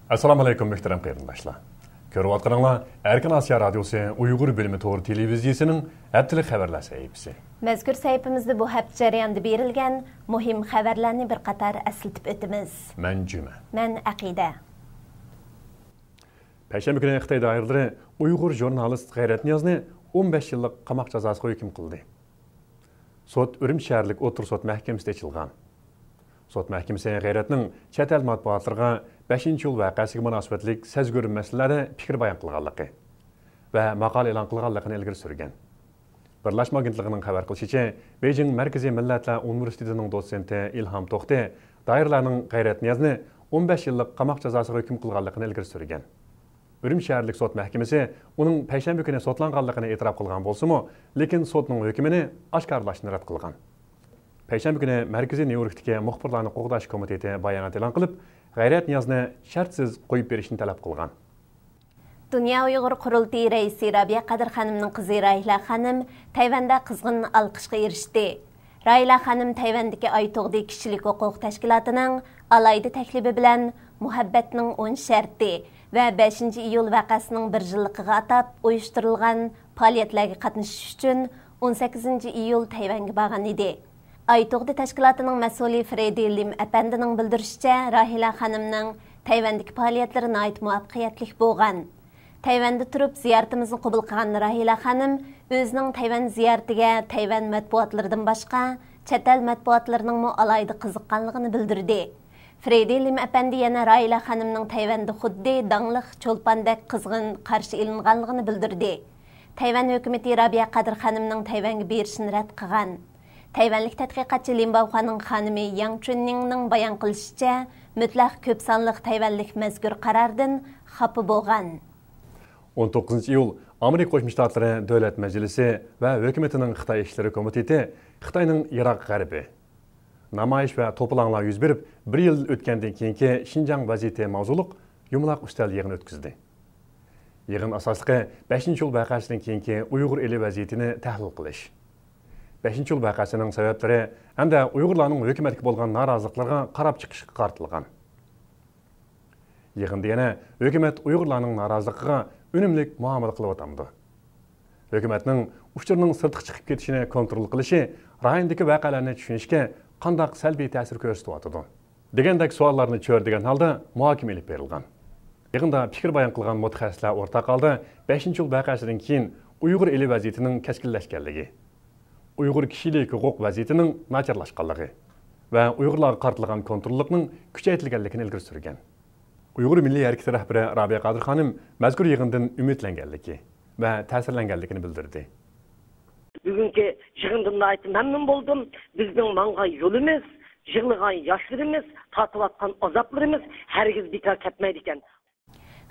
Assalamu alaikum muhtaram qarindoshlar. Ko'rib atqaninglar Erkin Asiya radiosi Uyg'ur bölümü to'g'ri televiziyasining haftalik xabarlar sahifasi. Mazkur sayfimizda bu hafta jarayonida berilgan muhim xabarlarni bir qator eslatib o'tamiz. Men Juma. Men Aqida. Payshanba kuni Xitoy doiralari Uyg'ur jurnalist G'ayrat Niyozni 15 yillik qamoq jazosiga hukm qildi. Sud Urumchi shaharlik o'tir sud mahkamasida ochilgan. Sud mahkamasi G'ayratning chet el matbuotlarga 5-yil voqeasiga munosabatlik sezg'ir masalalarda fikr bayon qilganligi va maqola e'lon qilganligini ilgari surgan. Birlashma agentligining xabar qilishicha, Beijing Markaziy Millatlar universitetining dotsenti Ilhom To'xti doiralarning G'ayrat Niyozni 15 yillik qamoq jazosiga hukm qilganligini ilgari surgan. Urumchi shaharlik sud mahkamasi uning payshanba kuni sotlanganligini e'tirof qilgan bo'lsa-mu, lekin sudning hukmini oshkorlashni rad qilgan. Payshanba kuni Markaziy Nyu-Yorkdagi muxbirlarni qo'g'dash komiteti bayonot e'lon qilib, G'ayrat Niyozni shartsiz qo'yib berishni talab qilgan. Dünya Uyghur Qurultiyi raisi Rabiya Qadir xonimning qizi Rayla xonim Tayvanda qizg'in olqishga erishdi. Rayla xonim Tayvandagi Aytug'di kishilik huquq tashkilotining alayda taklifi bilan muhabbatning 10 sharti va 5-iyul vaqasining 1 yilligiga atab uyushtirilgan faoliyatlarga qatnashish uchun 18-iyul Tayvanga borgan edi. Aytug'di tashkilotining mas'uli Fredi Lim apandining bildirishicha, Rahila xonimning Tayvandagi faoliyatlari nihoyat muvaffaqiyatli bo'lgan. Tayvanda turib ziyoratimizni qabul qilgan Rahila xonim o'zining Tayvan ziyoratiga Tayvan matbuotlaridan boshqa chet el matbuotlarining alayda qiziqqanligini bildirdi. Fredi Lim apandi yana Rahila xonimning Tayvanda xuddi dangliq cho'lpandek qizg'in qarshi ilinganligini bildirdi. Tayvan hukumati Rabiya Qadir xonimning Tayvanga berishini rad qilgan. Tayvanlik tadqiqotchi Lim Baoxuaning xonimi Yang Chunningsning bayon qilishicha, mutlaq ko'p sonliq Tayvanlik mazkur qarordan xafa bo'lgan. 19-iyul Amerika Qo'shma Shtatlari Davlat Majlisi va hukumatining Xitoy ishlari komiteti Xitoyning Iroq g'arbi namoyish va to'polonlar yuz berib, 1 yil o'tgandan keyingi Xinjiang vaziyati mavzuliq yumaloq ustal yig'in o'tkazdi. Yig'in asosliqi 5-yil voqeasidan keyingi Uyg'ur eli vaziyatini tahlil qilish, 5-yil voqeasining sabablari hamda Uyg'urlarning hukumatga bo'lgan noroziliklariga qarab chiqishga qaratilgan. Yig'inda yana hukumat Uyg'urlarning noroziligiga unumli muomala qilib o'tamdi. Hukumatning uchurning sirtqa chiqib ketishini kontrol qilishi rayondagi voqealarni tushunishga qanday salbiy ta'sir ko'rsatyotdi degandek savollarni cho'rdigan holda muhokama olib berilgan. Yig'inda fikr bayon qilgan mutaxassislar o'rtaq holda 5-yil voqeasidan keyin Uyg'ur eli vaziyatining keskinlashganligi, Uyg'ur kishilik huquq vaziyatining nacharlashganligi va Uyg'urlarga qaratilgan kontrollikning kuchaytirilganligini ilgari surgan. Uyg'ur Milliy harakati rahbari Rabiya Qadir xonim mazkur yig'indan umidlanganligi va ta'sirlanganligini bildirdi. Bugünkü yig'indan aytib mamnun bo'ldim. Bizning mang'ay yo'limiz, yig'ilgan yoshlarimiz, tortayotgan azoblarimiz hargiz bekor ketmaydi ekan.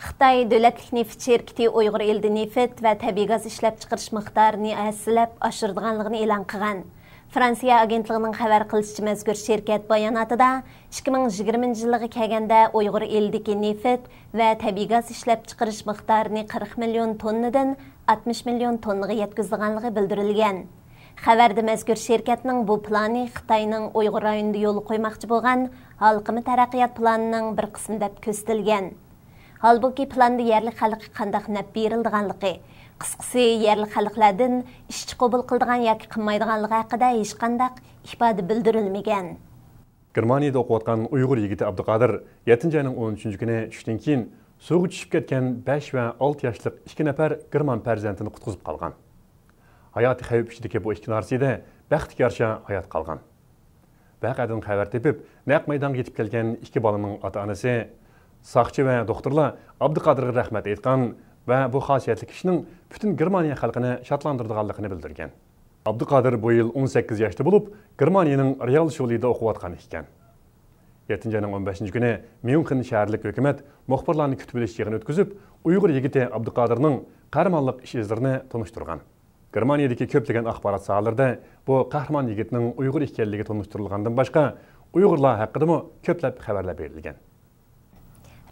Xitoy davlatlik neft shirkati Uyg'ur elida neft va tabiiy gaz ishlab chiqarish miqdorini aslab oshirganligini e'lon qilgan. Fransiya agentligining xabar qilishicha, mazkur shirkat bayonotida 2020-yilga kelganda Uyg'ur elidagi neft va tabiiy gaz ishlab chiqarish miqdorini 40 million tonnadan 60 million tonnaga yetkazganligi bildirilgan. Xabarda mazkur shirkatning bu plani Xitoyning Uyg'ur rayonida yo'l qo'ymoqchi bo'lgan xalqimi taraqqiyot planining bir qismi deb ko'rsatilgan. Halbuki planda yerli xalqqa qanday naf berilganligi, qisqasi yerli xalqlardan ishchi qabul qiladigan yoki qilmaydiganligi haqida hech qanday ifoda bildirilmagan. Germaniyada o'qiyotgan Uyg'ur yigiti Abduqodir 7-oyning 13-kuni tushdan keyin suvga tushib ketgan 5 va 6 yoshli 2 nafar German farzandini qutqizib qolgan. Hayoti xavf ichidagi bu ikki narsida baxtga yarasha hayot qolgan. Voqeadan xabar tepib, naq maydonga yetib kelgan ikki bolaning ota-onasi, soqchi va doktorlar Abduqodirga rahmat aytgan va bu xosiyatli kishining butun Germaniya xalqini shodlantirganligini bildirgan. Abduqodir bu yil 18 yoshda bo'lib, Germaniyaning Real Shulida o'qiyotgan ekan. 7-oyning 15-kuni Myunxen shaharlik hukumat muxbirlarni kutib olish yig'ini o'tkazib, Uyg'ur yigiti Abduqodirning qahramonlik ish izlarini tanishtirgan. Germaniyadagi ko'plagan axborot sohalarida bu qahramon yigitning Uyg'ur ekanligi tanishtirilgandan boshqa Uyg'urlar haqida ko'plab xabarlar berilgan.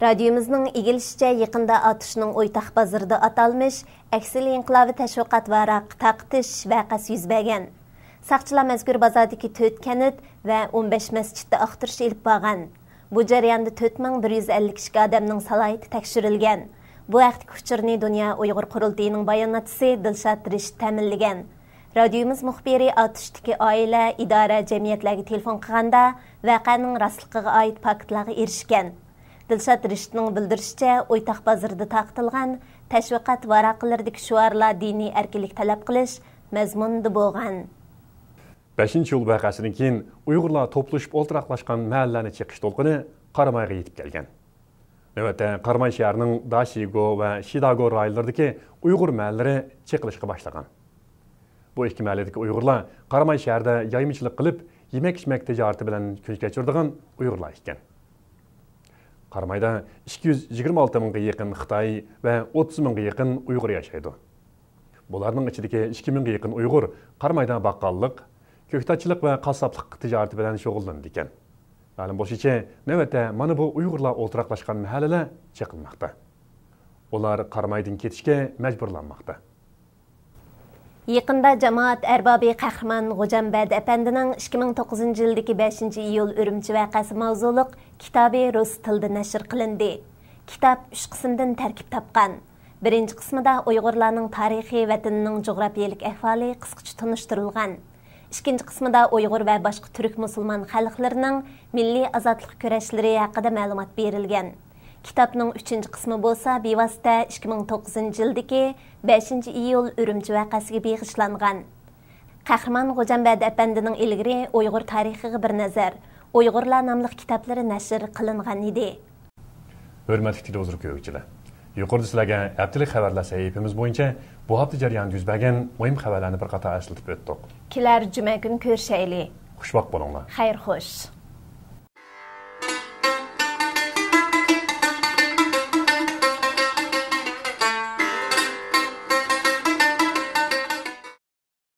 Radiomizning egilishicha yaqinda Atishning O'ytaq bozorida atalmish Aksili inqilobi tashviqot varaq taqtish vaqasi yuz bergan. Saqchilar mazkur bozordagi 4 kanit va 15 masjidda aqtirish ilib borgan. Bu jarayonda 4152 odamning salohiyati tekshirilgan. Bu haqdagi uchurni Dunyo Uyg'ur qurultayining bayonotchisi Dilshod Rishit ta'minlagan. Radiomiz muxbiri Atishdagi oila idora jamiyatlarga telefon qilganda voqeaning rostligiga oid faktlarga erishgan. Dilshod Rishitning bildirishicha, O'ytaq bozorida taqtilgan tashviqot varaqalaridagi shuarlar diniy erkinlik talab qilish mazmunida bo'lgan. 5-yil vaqasidan keyin Uyg'urlar to'plashib o'ltiraqlashgan mahallalarni chiqish to'lqini Qaramayga yetib kelgan. Navbatda Qaramay shahrining Dashigo va Shidago rayonlaridagi Uyg'ur mahallari chiqilishga boshlagan. Bu ikki mahalladagi Uyg'urlar Qaramay shahrida yaymichilik qilib, yemak-ichmak tijorati bilan kun kechiradigan Uyg'urlar ekan. Qaramayda 226 mingga yaqin Xitoy va 30 mingga yaqin Uyg'ur yashaydi. Bularning ichidagi 2 mingga yaqin Uyg'ur Qaramayda baqqallik, ko'ktatchilik va qassoblik tijorati bilan shug'ullanadi ekan. Ma'lum bo'lishicha, navbatda mana bu Uyg'urlar o'ltiraqlashgan mahallalar chiqilmoqda. Ular Qaramaydan ketishga majburlanmoqda. Yaqında jamoat arbobi Qahramon G'ujambad apandining 2009-yildagi 5-iyul Urumchi voqeasi mavzuliq kitobi rus tilida nashr qilindi. Kitob 3 qismdan tarkib topgan. Birinchi qismida Uyg'urlarning tarixiy vatanining jug'rafiyalik ahvoli qisqacha tunishtirilgan. Ikkinchi qismida Uyg'ur va boshqa turk musulmon xalqlarining milliy ozodlik kurashlari haqida ma'lumot berilgan. Kitobning 3-chi qismi bo'lsa, bevosita 2009-yildagi 5-iyul Urumchi voqeasiga bag'ishlangan. Qahramon G'ujambad apandining ilgari Uyg'ur tarixiga bir nazar, Uyg'urlar nomli kitoblari nashr qilingan edi. Hurmatli televizor ko'ruvchilar, yuqorida sizlarga haftalik xabarlar sahifamiz bo'yicha bu hafta jarayonida yuz bergan muhim xabarlarni bir qator eslatib o'tdik. Kelar juma kuni ko'rishaylik. Xushvaqt bo'linglar. Xayr xo'sh.